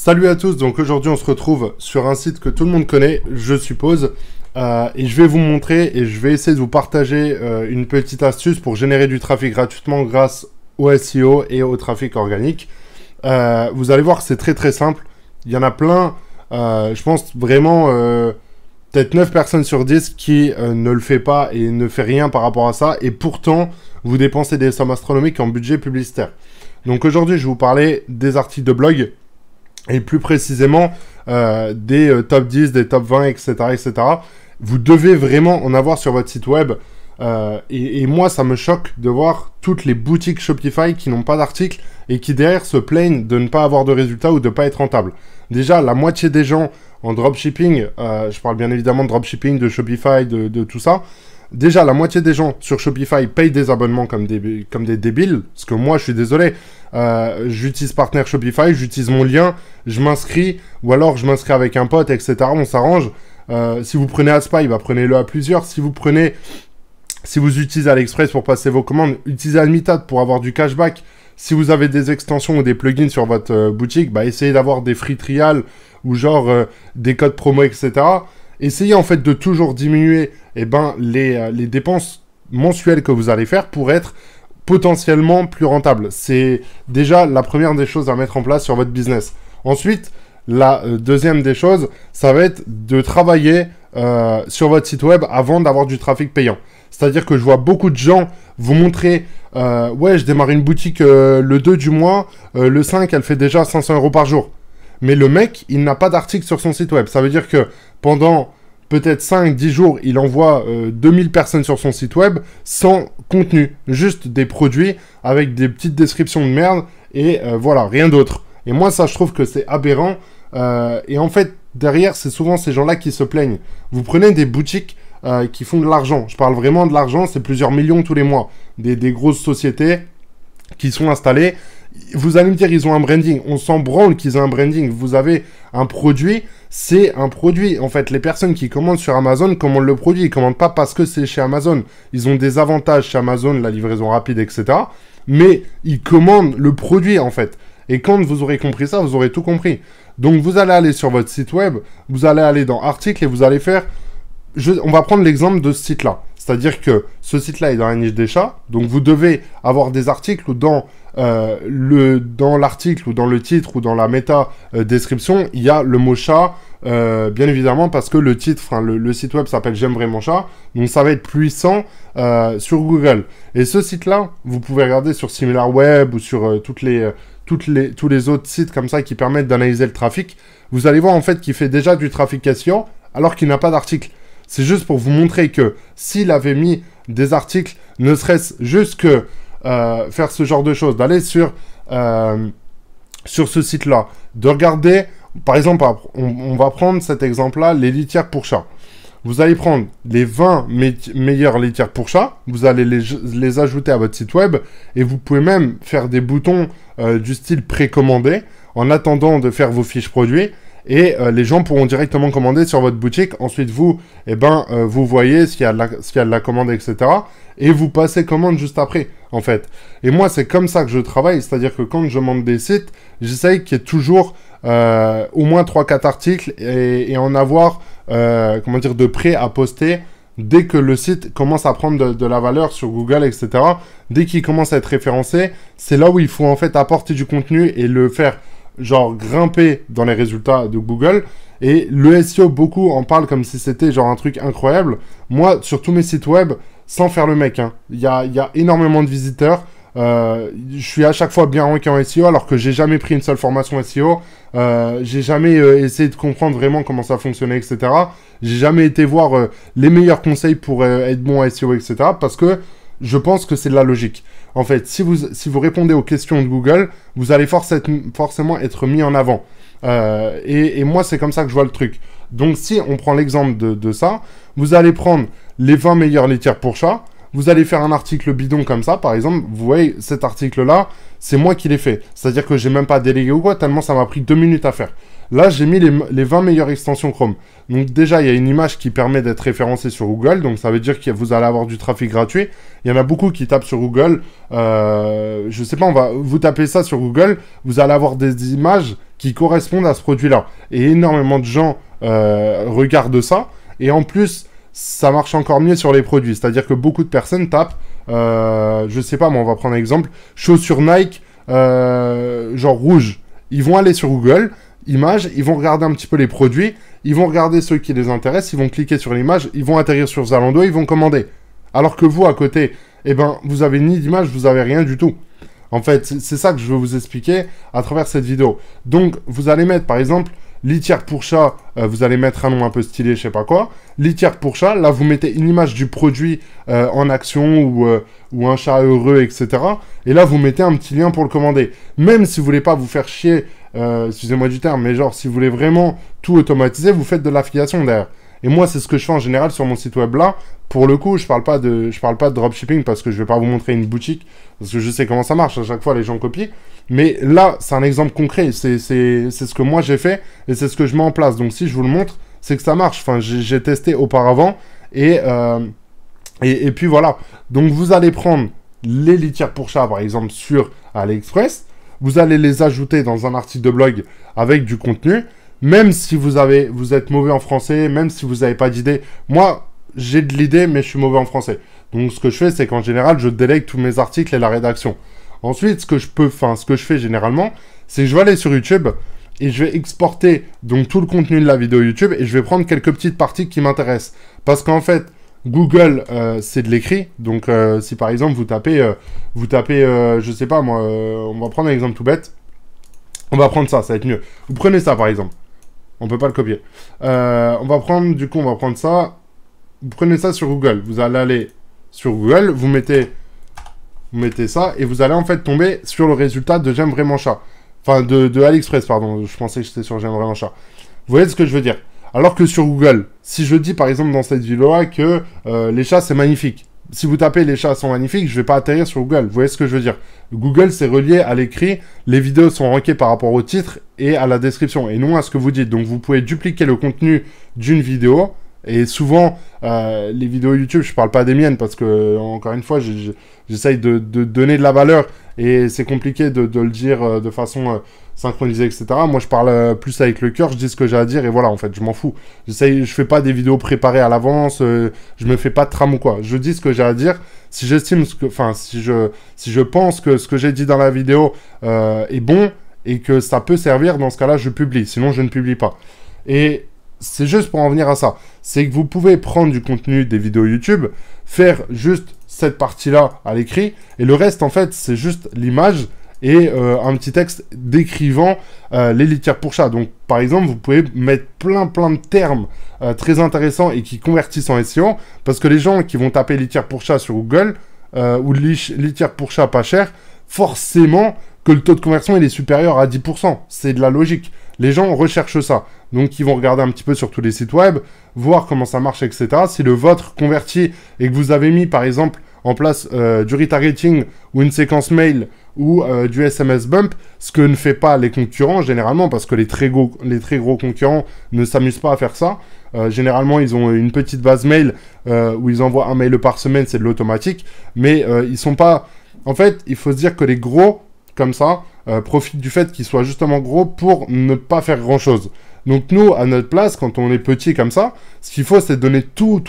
Salut à tous, donc aujourd'hui on se retrouve sur un site que tout le monde connaît, je suppose, et je vais vous montrer et je vais essayer de vous partager une petite astuce pour générer du trafic gratuitement grâce au SEO et au trafic organique. Vous allez voir que c'est très simple, il y en a plein, je pense vraiment peut-être 9 personnes sur 10 qui ne le fait pas et ne fait rien par rapport à ça, et pourtant vous dépensez des sommes astronomiques en budget publicitaire. Donc aujourd'hui je vais vous parler des articles de blog, et plus précisément des top 10, des top 20, etc., etc. Vous devez vraiment en avoir sur votre site web. Et moi, ça me choque de voir toutes les boutiques Shopify qui n'ont pas d'articles et qui derrière se plaignent de ne pas avoir de résultats ou de ne pas être rentables. Déjà, la moitié des gens en dropshipping, je parle bien évidemment de dropshipping, de Shopify, de tout ça. Déjà, la moitié des gens sur Shopify payent des abonnements comme des débiles. Parce que moi, je suis désolé, j'utilise Partner Shopify, j'utilise mon lien, je m'inscris, ou alors je m'inscris avec un pote, etc. On s'arrange. Si vous prenez Aspy, prenez-le à plusieurs. Si vous utilisez AliExpress pour passer vos commandes, utilisez Almitad pour avoir du cashback. Si vous avez des extensions ou des plugins sur votre boutique, essayez d'avoir des free trials ou genre des codes promo, etc. Essayez en fait de toujours diminuer les dépenses mensuelles que vous allez faire pour être potentiellement plus rentable. C'est déjà la première des choses à mettre en place sur votre business. Ensuite, la deuxième des choses, ça va être de travailler sur votre site web avant d'avoir du trafic payant. C'est-à-dire que je vois beaucoup de gens vous montrer ouais, je démarre une boutique le 2 du mois, le 5, elle fait déjà 500 € par jour. Mais le mec, il n'a pas d'article sur son site web. Ça veut dire que pendant peut-être 5-10 jours, il envoie 2000 personnes sur son site web sans contenu. Juste des produits avec des petites descriptions de merde et voilà, rien d'autre. Et moi, ça, je trouve que c'est aberrant. Et en fait, derrière, c'est souvent ces gens-là qui se plaignent. Vous prenez des boutiques qui font de l'argent. Je parle vraiment de l'argent, c'est plusieurs millions tous les mois. Des grosses sociétés qui sont installées. Vous allez me dire, ils ont un branding. On s'en branle qu'ils aient un branding. Vous avez un produit, c'est un produit. En fait, les personnes qui commandent sur Amazon commandent le produit. Ils ne commandent pas parce que c'est chez Amazon. Ils ont des avantages chez Amazon, la livraison rapide, etc. Mais ils commandent le produit, en fait. Et quand vous aurez compris ça, vous aurez tout compris. Donc, vous allez aller sur votre site web, vous allez aller dans Articles et vous allez faire... On va prendre l'exemple de ce site-là. C'est-à-dire que ce site-là est dans la niche des chats. Donc, vous devez avoir des articles où dans l'article ou dans le titre ou dans la méta description, il y a le mot chat, bien évidemment, parce que le titre, le site web s'appelle J'aime vraiment chat. Donc, ça va être puissant sur Google. Et ce site-là, vous pouvez regarder sur SimilarWeb ou sur tous les autres sites comme ça qui permettent d'analyser le trafic. Vous allez voir en fait qu'il fait déjà du trafic SEO alors qu'il n'a pas d'article. C'est juste pour vous montrer que s'il avait mis des articles, ne serait-ce juste que faire ce genre de choses, d'aller sur ce site-là, de regarder, par exemple, on va prendre cet exemple-là, les litières pour chats. Vous allez prendre les 20 meilleures litières pour chats, vous allez les ajouter à votre site web, et vous pouvez même faire des boutons du style précommandé, en attendant de faire vos fiches produits, et les gens pourront directement commander sur votre boutique. Ensuite, vous, vous voyez s'il y a de la commande, etc. Et vous passez commande juste après, en fait. Et moi, c'est comme ça que je travaille. C'est-à-dire que quand je monte des sites, j'essaye qu'il y ait toujours au moins 3-4 articles et en avoir, comment dire, de prêt à poster dès que le site commence à prendre de la valeur sur Google, etc. Dès qu'il commence à être référencé, c'est là où il faut en fait apporter du contenu et le faire genre grimper dans les résultats de Google. Et le SEO, beaucoup en parlent comme si c'était genre un truc incroyable. Moi, sur tous mes sites web, sans faire le mec, il y a énormément de visiteurs. Je suis à chaque fois bien ranké en SEO alors que j'ai jamais pris une seule formation SEO. J'ai jamais essayé de comprendre vraiment comment ça fonctionnait, etc. J'ai jamais été voir les meilleurs conseils pour être bon en SEO, etc. Parce que je pense que c'est de la logique. En fait, si vous répondez aux questions de Google, vous allez forcément être mis en avant. Et moi, c'est comme ça que je vois le truc. Donc, si on prend l'exemple de ça, vous allez prendre les 20 meilleures litières pour chats, vous allez faire un article bidon comme ça, par exemple, vous voyez, cet article-là, c'est moi qui l'ai fait. C'est-à-dire que j'ai même pas délégué ou quoi, tellement ça m'a pris 2 minutes à faire. Là, j'ai mis les 20 meilleures extensions Chrome. Donc déjà, il y a une image qui permet d'être référencée sur Google. Donc ça veut dire que vous allez avoir du trafic gratuit. Il y en a beaucoup qui tapent sur Google. Je sais pas, vous tapez ça sur Google. Vous allez avoir des images qui correspondent à ce produit-là. Et énormément de gens regardent ça. Et en plus, ça marche encore mieux sur les produits. C'est-à-dire que beaucoup de personnes tapent, je sais pas, moi, on va prendre un exemple, chaussures Nike, genre rouge. Ils vont aller sur Google, images, ils vont regarder un petit peu les produits, ils vont regarder ceux qui les intéressent, ils vont cliquer sur l'image, ils vont atterrir sur Zalando, ils vont commander. Alors que vous, à côté, eh ben, vous avez ni d'image, vous avez rien du tout. En fait, c'est ça que je veux vous expliquer à travers cette vidéo. Donc, vous allez mettre, par exemple, litière pour chat, vous allez mettre un nom un peu stylé, je sais pas quoi. Litière pour chat, là, vous mettez une image du produit en action ou un chat heureux, etc. Et là, vous mettez un petit lien pour le commander. Même si vous voulez pas vous faire chier, excusez-moi du terme, mais genre, si vous voulez vraiment tout automatiser, vous faites de l'affiliation derrière. Et moi, c'est ce que je fais en général sur mon site web là. Pour le coup, je parle pas de dropshipping parce que je vais pas vous montrer une boutique, parce que je sais comment ça marche. À chaque fois, les gens copient. Mais là, c'est un exemple concret. C'est ce que moi j'ai fait et c'est ce que je mets en place. Donc, si je vous le montre, c'est que ça marche. Enfin, j'ai testé auparavant et puis voilà. Donc, vous allez prendre les litières pour chat, par exemple, sur AliExpress. Vous allez les ajouter dans un article de blog avec du contenu. Même si vous êtes mauvais en français, même si vous n'avez pas d'idée. Moi, j'ai de l'idée, mais je suis mauvais en français. Donc, ce que je fais, c'est qu'en général, je délègue tous mes articles et la rédaction. Ensuite, ce que je fais généralement, c'est que je vais aller sur YouTube et je vais exporter donc tout le contenu de la vidéo YouTube et je vais prendre quelques petites parties qui m'intéressent. Parce qu'en fait, Google, c'est de l'écrit. Donc, si par exemple, vous tapez, je sais pas moi, on va prendre un exemple tout bête. On va prendre ça va être mieux. Vous prenez ça, par exemple. On peut pas le copier. On va prendre ça. Vous prenez ça sur Google. Vous allez aller sur Google, vous mettez ça, et vous allez en fait tomber sur le résultat de J'aime vraiment chat. Enfin, de AliExpress, pardon. Je pensais que j'étais sur J'aime vraiment chat. Vous voyez ce que je veux dire? Alors que sur Google, si je dis par exemple dans cette vidéo-là que les chats c'est magnifique. Si vous tapez les chats sont magnifiques, je vais pas atterrir sur Google. Vous voyez ce que je veux dire? Google, c'est relié à l'écrit. Les vidéos sont rankées par rapport au titre et à la description, et non à ce que vous dites. Donc, vous pouvez dupliquer le contenu d'une vidéo. Et souvent, les vidéos YouTube, je parle pas des miennes parce que, encore une fois, j'essaye de donner de la valeur et c'est compliqué de le dire de façon synchronisée, etc. Moi, je parle plus avec le cœur, je dis ce que j'ai à dire et voilà, en fait, je m'en fous. Je fais pas des vidéos préparées à l'avance, je me fais pas de trame ou quoi. Je dis ce que j'ai à dire. Si j'estime si je pense que ce que j'ai dit dans la vidéo est bon et que ça peut servir, dans ce cas-là, je publie. Sinon, je ne publie pas. Et c'est juste pour en venir à ça. C'est que vous pouvez prendre du contenu des vidéos YouTube, faire juste cette partie-là à l'écrit, et le reste, en fait, c'est juste l'image et un petit texte décrivant les litières pour chat. Donc, par exemple, vous pouvez mettre plein de termes très intéressants et qui convertissent en SEO, parce que les gens qui vont taper litière pour chat sur Google, ou litière pour chat pas cher, forcément que le taux de conversion il est supérieur à 10%. C'est de la logique. Les gens recherchent ça. Donc, ils vont regarder un petit peu sur tous les sites web, voir comment ça marche, etc. Si le vôtre convertit et que vous avez mis, par exemple, en place du retargeting ou une séquence mail ou du SMS bump, ce que ne fait pas les concurrents, généralement, parce que les très gros concurrents ne s'amusent pas à faire ça. Généralement, ils ont une petite base mail où ils envoient un mail par semaine, c'est de l'automatique. Mais ils sont pas... En fait, il faut se dire que les gros, comme ça, profitent du fait qu'ils soient justement gros pour ne pas faire grand-chose. Donc nous, à notre place, quand on est petit comme ça, ce qu'il faut, c'est donner tout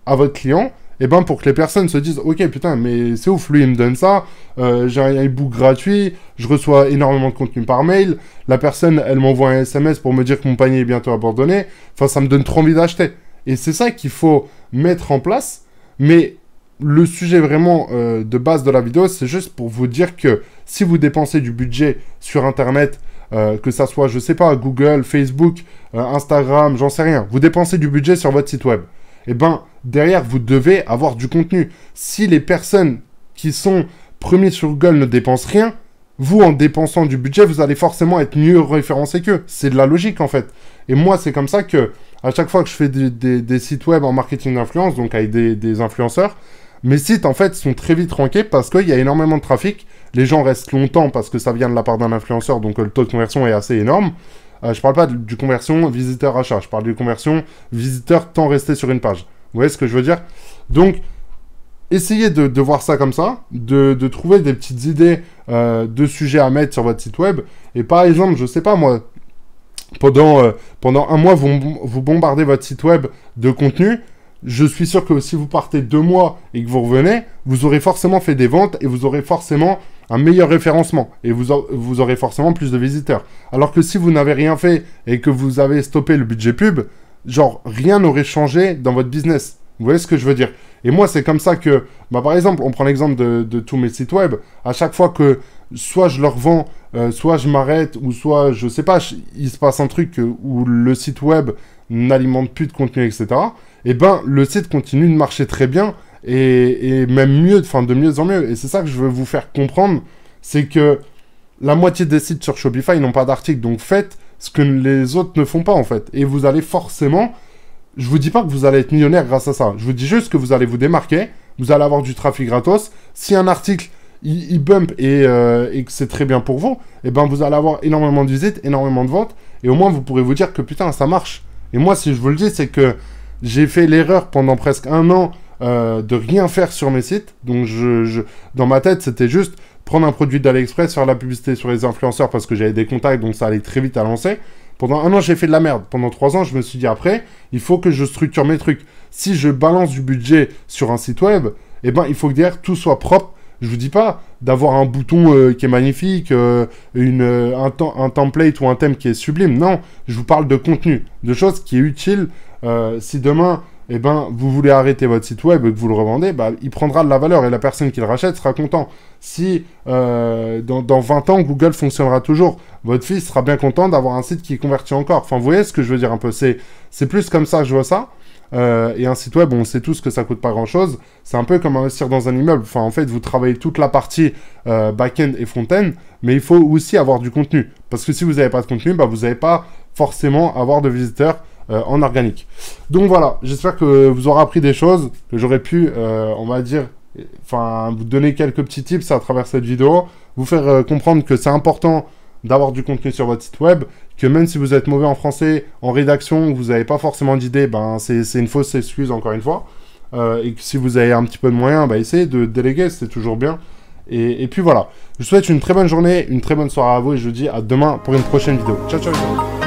à votre client, et ben pour que les personnes se disent « Ok, putain, mais c'est ouf, lui, il me donne ça, j'ai un e-book gratuit, je reçois énormément de contenu par mail, la personne, elle m'envoie un SMS pour me dire que mon panier est bientôt abandonné, enfin, ça me donne trop envie d'acheter. » Et c'est ça qu'il faut mettre en place, mais le sujet vraiment de base de la vidéo, c'est juste pour vous dire que si vous dépensez du budget sur Internet, que ça soit, je sais pas, Google, Facebook, Instagram, j'en sais rien, vous dépensez du budget sur votre site web. Et ben, derrière, vous devez avoir du contenu. Si les personnes qui sont premiers sur Google ne dépensent rien, vous, en dépensant du budget, vous allez forcément être mieux référencé qu'eux. C'est de la logique, en fait. Et moi, c'est comme ça que, à chaque fois que je fais des sites web en marketing d'influence, donc avec des influenceurs, mes sites, en fait, sont très vite rankés parce qu'il y a énormément de trafic. Les gens restent longtemps parce que ça vient de la part d'un influenceur, donc le taux de conversion est assez énorme. Je parle pas du conversion visiteur-achat, je parle du conversion visiteur temps resté sur une page. Vous voyez ce que je veux dire? Donc, essayez de voir ça comme ça, de trouver des petites idées de sujets à mettre sur votre site web. Et par exemple, je sais pas moi, pendant un mois, vous bombardez votre site web de contenu. Je suis sûr que si vous partez 2 mois et que vous revenez, vous aurez forcément fait des ventes et vous aurez forcément un meilleur référencement. Et vous aurez forcément plus de visiteurs. Alors que si vous n'avez rien fait et que vous avez stoppé le budget pub, genre rien n'aurait changé dans votre business. Vous voyez ce que je veux dire? Et moi, c'est comme ça que, bah, par exemple, on prend l'exemple de tous mes sites web. À chaque fois que soit je leur vends, soit je m'arrête, ou soit, je sais pas, il se passe un truc où le site web n'alimente plus de contenu, etc. Et ben, le site continue de marcher très bien et même mieux, enfin de mieux en mieux. Et c'est ça que je veux vous faire comprendre, c'est que la moitié des sites sur Shopify n'ont pas d'article. Donc faites ce que les autres ne font pas en fait. Et vous allez forcément... Je vous dis pas que vous allez être millionnaire grâce à ça. Je vous dis juste que vous allez vous démarquer, vous allez avoir du trafic gratos. Si un article, il bump et que c'est très bien pour vous, et ben vous allez avoir énormément de visites, énormément de ventes. Et au moins, vous pourrez vous dire que putain, ça marche. Et moi, si je vous le dis, c'est que j'ai fait l'erreur pendant presque 1 an de rien faire sur mes sites. Donc, dans ma tête, c'était juste prendre un produit d'AliExpress, faire la publicité sur les influenceurs parce que j'avais des contacts, donc ça allait très vite à lancer. Pendant 1 an, j'ai fait de la merde. Pendant 3 ans, je me suis dit après, il faut que je structure mes trucs. Si je balance du budget sur un site web, eh ben, il faut que derrière, tout soit propre. Je vous dis pas d'avoir un bouton qui est magnifique, un template ou un thème qui est sublime. Non, je vous parle de contenu, de choses qui est utile. Si demain, eh ben, vous voulez arrêter votre site web et que vous le revendez, bah, il prendra de la valeur et la personne qui le rachète sera content. Si dans 20 ans, Google fonctionnera toujours, votre fils sera bien content d'avoir un site qui convertit encore. Enfin, vous voyez ce que je veux dire un peu. C'est plus comme ça que je vois ça. Et un site web, on sait tous que ça coûte pas grand-chose. C'est un peu comme investir dans un immeuble. Enfin, en fait, vous travaillez toute la partie back-end et front-end, mais il faut aussi avoir du contenu. Parce que si vous n'avez pas de contenu, bah, vous n'allez pas forcément avoir de visiteurs en organique. Donc voilà, j'espère que vous aurez appris des choses, que j'aurais pu, on va dire, enfin, vous donner quelques petits tips à travers cette vidéo, vous faire comprendre que c'est important d'avoir du contenu sur votre site web, que même si vous êtes mauvais en français, en rédaction, vous n'avez pas forcément d'idées, ben c'est une fausse excuse encore une fois, et que si vous avez un petit peu de moyens, bah, essayez de déléguer, c'est toujours bien. Et puis voilà, je vous souhaite une très bonne journée, une très bonne soirée à vous, et je vous dis à demain pour une prochaine vidéo. Ciao, ciao, ciao.